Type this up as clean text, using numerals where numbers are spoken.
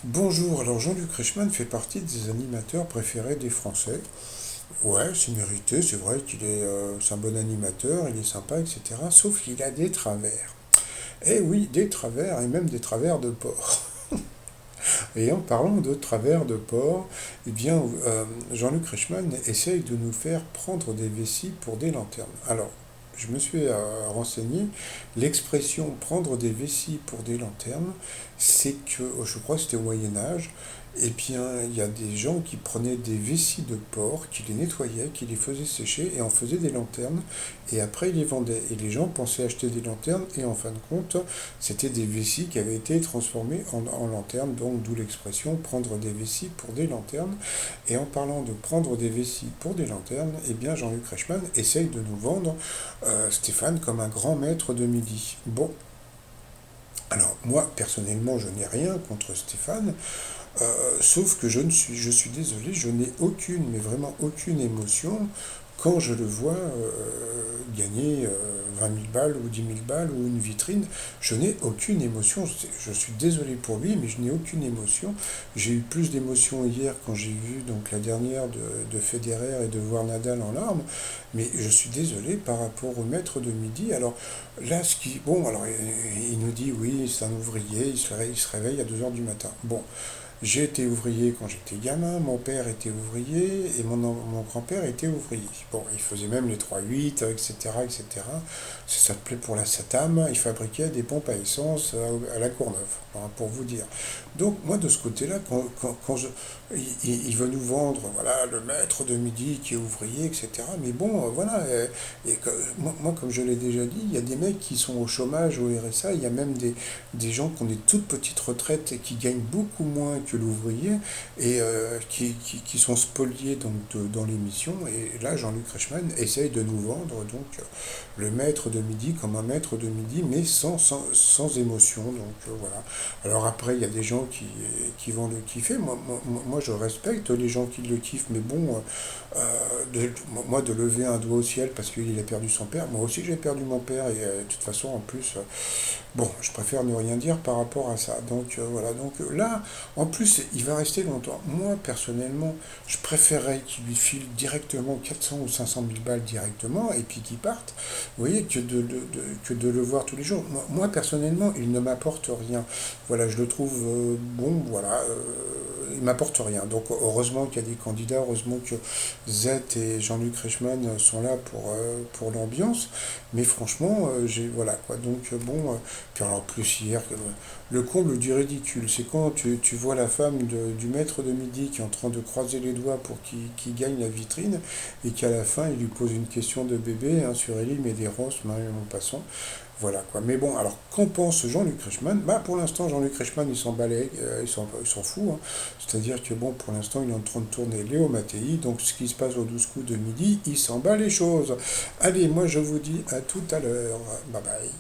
Bonjour, alors Jean-Luc Reichmann fait partie des animateurs préférés des Français. Ouais, c'est mérité, c'est vrai c'est un bon animateur, il est sympa, etc. Sauf qu'il a des travers. Eh oui, des travers, et même des travers de porc. Et en parlant de travers de porc, eh bien, Jean-Luc Reichmann essaye de nous faire prendre des vessies pour des lanternes. Alors, je me suis renseigné, l'expression prendre des vessies pour des lanternes, c'est que, je crois que c'était au Moyen Âge, et bien, il y a des gens qui prenaient des vessies de porc, qui les nettoyaient, qui les faisaient sécher et en faisaient des lanternes, et après ils les vendaient. Et les gens pensaient acheter des lanternes, et en fin de compte, c'était des vessies qui avaient été transformées en lanternes, donc d'où l'expression prendre des vessies pour des lanternes. Et en parlant de prendre des vessies pour des lanternes, eh bien Jean-Luc Reichmann essaye de nous vendre Stéphane comme un grand maître de midi. Bon, alors moi personnellement je n'ai rien contre Stéphane, sauf que je suis désolé, je n'ai aucune, mais vraiment aucune émotion quand je le vois gagner 20 000 balles ou 10 000 balles ou une vitrine. Je n'ai aucune émotion. Je suis désolé pour lui, mais je n'ai aucune émotion. J'ai eu plus d'émotion hier quand j'ai vu donc la dernière de Federer et de voir Nadal en larmes. Mais je suis désolé par rapport au maître de midi. Alors là, bon, alors il nous dit oui, c'est un ouvrier, il se réveille à 2 heures du matin. Bon, j'ai été ouvrier quand j'étais gamin, mon père était ouvrier et mon grand-père était ouvrier. Bon, il faisait même les 3-8, etc., etc. Ça s'appelait pour la SATAM, il fabriquait des pompes à essence à la Courneuve, hein, pour vous dire. Donc, moi, de ce côté-là, il veut nous vendre, voilà, le maître de midi qui est ouvrier, etc. Mais bon, voilà, moi, comme je l'ai déjà dit, il y a des mecs qui sont au chômage, au RSA, il y a même des gens qui ont des toutes petites retraites et qui gagnent beaucoup moins que l'ouvrier et qui sont spoliés donc, dans l'émission. Et là, Jean-Luc Reichmann essaye de nous vendre donc le maître de midi comme un maître de midi, mais sans émotion. Donc voilà. Alors après, il y a des gens qui vont le kiffer. Moi, je respecte les gens qui le kiffent, mais bon, moi, de lever un doigt au ciel parce qu'il a perdu son père, moi aussi j'ai perdu mon père, et de toute façon, en plus, bon, je préfère ne rien dire par rapport à ça. Donc voilà, donc là, en plus, il va rester longtemps. Moi, personnellement, je préférerais qu'il lui file directement 400 ou 500 000 balles directement et puis qu'il parte, vous voyez, que de le voir tous les jours. Personnellement, il ne m'apporte rien. Voilà, je le trouve bon, voilà, il m'apporte rien. Donc heureusement qu'il y a des candidats, heureusement que Z et Jean-Luc Reichmann sont là pour l'ambiance, mais franchement, voilà quoi. Donc bon, puis alors plus hier, le comble du ridicule, c'est quand tu vois la femme du maître de midi qui est en train de croiser les doigts pour qu'il gagne la vitrine et qu'à la fin il lui pose une question de bébé, hein, sur Elie Medeiros, Marie en passant. Voilà quoi. Mais bon, alors qu'en pense Jean-Luc Reichmann? Bah pour l'instant Jean-Luc Reichmann il s'en balait, il s'en fout, hein. C'est-à-dire que bon pour l'instant il est en train de tourner Léo Mattei, donc ce qui se passe au 12 coups de midi, il s'en bat les choses. Allez, moi je vous dis à tout à l'heure. Bye bye.